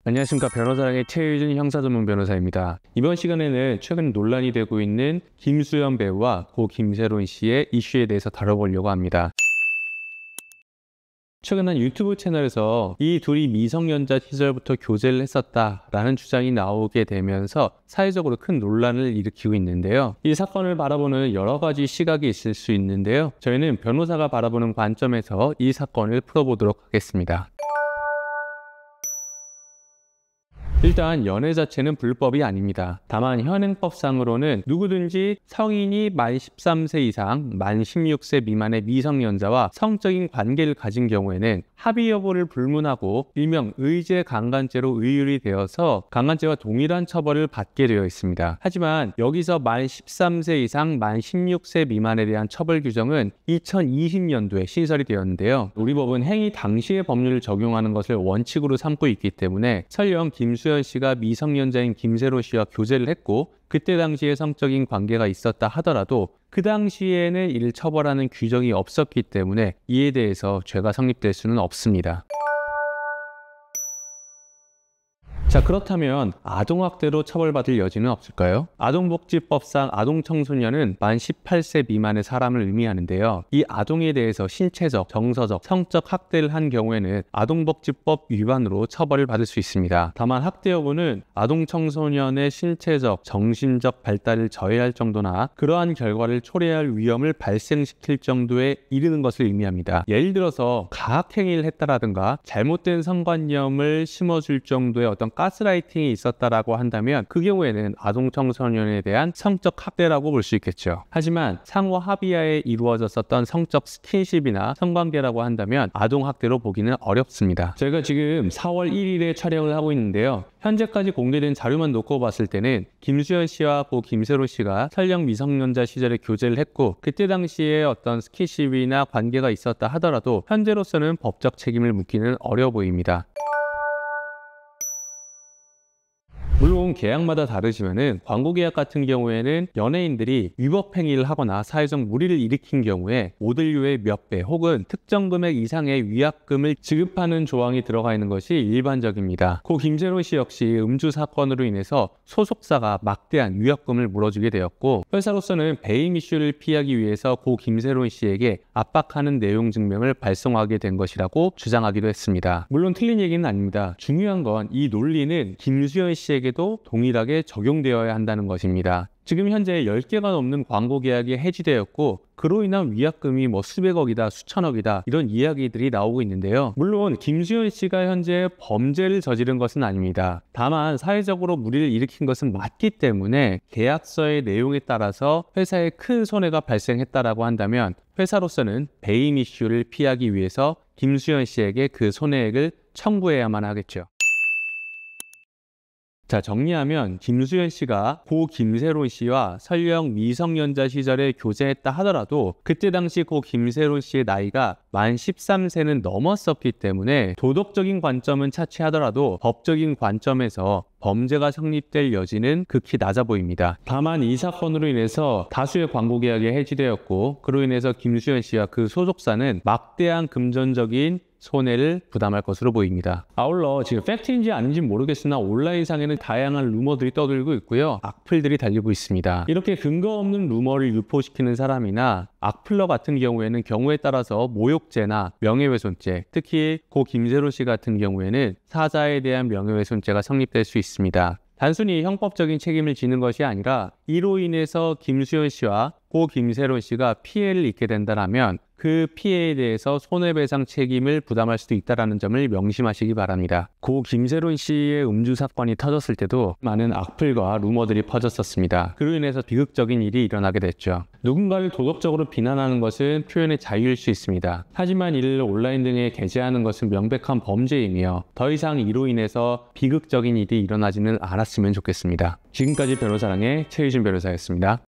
안녕하십니까. 변호사랑의 최유진 형사전문 변호사입니다. 이번 시간에는 최근 논란이 되고 있는 김수현 배우와 고 김세론 씨의 이슈에 대해서 다뤄보려고 합니다. 최근 한 유튜브 채널에서 이 둘이 미성년자 시절부터 교제를 했었다라는 주장이 나오게 되면서 사회적으로 큰 논란을 일으키고 있는데요. 이 사건을 바라보는 여러 가지 시각이 있을 수 있는데요. 저희는 변호사가 바라보는 관점에서 이 사건을 풀어보도록 하겠습니다. 일단 연애 자체는 불법이 아닙니다. 다만 현행법상으로는 누구든지 성인이 만 13세 이상, 만 16세 미만의 미성년자와 성적인 관계를 가진 경우에는 합의 여부를 불문하고 일명 의제 강간죄로 의율이 되어서 강간죄와 동일한 처벌을 받게 되어 있습니다. 하지만 여기서 만 13세 이상, 만 16세 미만에 대한 처벌 규정은 2020년도에 신설이 되었는데요. 우리 법은 행위 당시의 법률을 적용하는 것을 원칙으로 삼고 있기 때문에 설령 김수현 씨가 미성년자인 김세론 씨와 교제를 했고 그때 당시에 성적인 관계가 있었다 하더라도 그 당시에는 이를 처벌하는 규정이 없었기 때문에 이에 대해서 죄가 성립될 수는 없습니다. 자, 그렇다면 아동학대로 처벌받을 여지는 없을까요? 아동복지법상 아동청소년은 만 18세 미만의 사람을 의미하는데요. 이 아동에 대해서 신체적, 정서적, 성적 학대를 한 경우에는 아동복지법 위반으로 처벌을 받을 수 있습니다. 다만 학대 여부는 아동청소년의 신체적, 정신적 발달을 저해할 정도나 그러한 결과를 초래할 위험을 발생시킬 정도에 이르는 것을 의미합니다. 예를 들어서 가학행위를 했다라든가 잘못된 성관념을 심어줄 정도의 어떤 가스라이팅이 있었다라고 한다면 그 경우에는 아동 청소년에 대한 성적 학대라고 볼 수 있겠죠. 하지만 상호 합의하에 이루어졌었던 성적 스킨십이나 성관계라고 한다면 아동 학대로 보기는 어렵습니다. 저희가 지금 4월 1일에 촬영을 하고 있는데요. 현재까지 공개된 자료만 놓고 봤을 때는 김수현 씨와 고 김세론 씨가 설령 미성년자 시절에 교제를 했고 그때 당시에 어떤 스킨십이나 관계가 있었다 하더라도 현재로서는 법적 책임을 묻기는 어려워 보입니다. 물론 계약마다 다르지만은 광고 계약 같은 경우에는 연예인들이 위법 행위를 하거나 사회적 물의를 일으킨 경우에 모델료의 몇 배 혹은 특정 금액 이상의 위약금을 지급하는 조항이 들어가 있는 것이 일반적입니다. 고 김세론 씨 역시 음주 사건으로 인해서 소속사가 막대한 위약금을 물어주게 되었고 회사로서는 배임 이슈를 피하기 위해서 고 김세론 씨에게 압박하는 내용 증명을 발송하게 된 것이라고 주장하기도 했습니다. 물론 틀린 얘기는 아닙니다. 중요한 건 이 논리는 김수현 씨에게 도 동일하게 적용되어야 한다는 것입니다. 지금 현재 10개가 넘는 광고 계약이 해지되었고 그로 인한 위약금이 수백억이다, 수천억이다 이런 이야기들이 나오고 있는데요. 물론 김수현 씨가 현재 범죄를 저지른 것은 아닙니다. 다만 사회적으로 물의를 일으킨 것은 맞기 때문에 계약서의 내용에 따라서 회사에 큰 손해가 발생했다라고 한다면 회사로서는 배임 이슈를 피하기 위해서 김수현 씨에게 그 손해액을 청구해야만 하겠죠. 자, 정리하면 김수현 씨가 고 김세론 씨와 설령 미성년자 시절에 교제했다 하더라도 그때 당시 고 김세론 씨의 나이가 만 13세는 넘었었기 때문에 도덕적인 관점은 차치하더라도 법적인 관점에서 범죄가 성립될 여지는 극히 낮아 보입니다. 다만 이 사건으로 인해서 다수의 광고 계약이 해지되었고 그로 인해서 김수현 씨와 그 소속사는 막대한 금전적인 손해를 부담할 것으로 보입니다. 아울러 지금 팩트인지 아닌지 모르겠으나 온라인상에는 다양한 루머들이 떠들고 있고요. 악플들이 달리고 있습니다. 이렇게 근거 없는 루머를 유포시키는 사람이나 악플러 같은 경우에는 경우에 따라서 모욕죄나 명예훼손죄, 특히 고 김세론 씨 같은 경우에는 사자에 대한 명예훼손죄가 성립될 수 있습니다. 단순히 형법적인 책임을 지는 것이 아니라 이로 인해서 김수현 씨와 고 김세론 씨가 피해를 입게 된다면 그 피해에 대해서 손해배상 책임을 부담할 수도 있다는 점을 명심하시기 바랍니다. 고 김세론 씨의 음주 사건이 터졌을 때도 많은 악플과 루머들이 퍼졌었습니다. 그로 인해서 비극적인 일이 일어나게 됐죠. 누군가를 도덕적으로 비난하는 것은 표현의 자유일 수 있습니다. 하지만 이를 온라인 등에 게재하는 것은 명백한 범죄이며 더 이상 이로 인해서 비극적인 일이 일어나지는 않았으면 좋겠습니다. 지금까지 변호사랑의 최유진 변호사였습니다.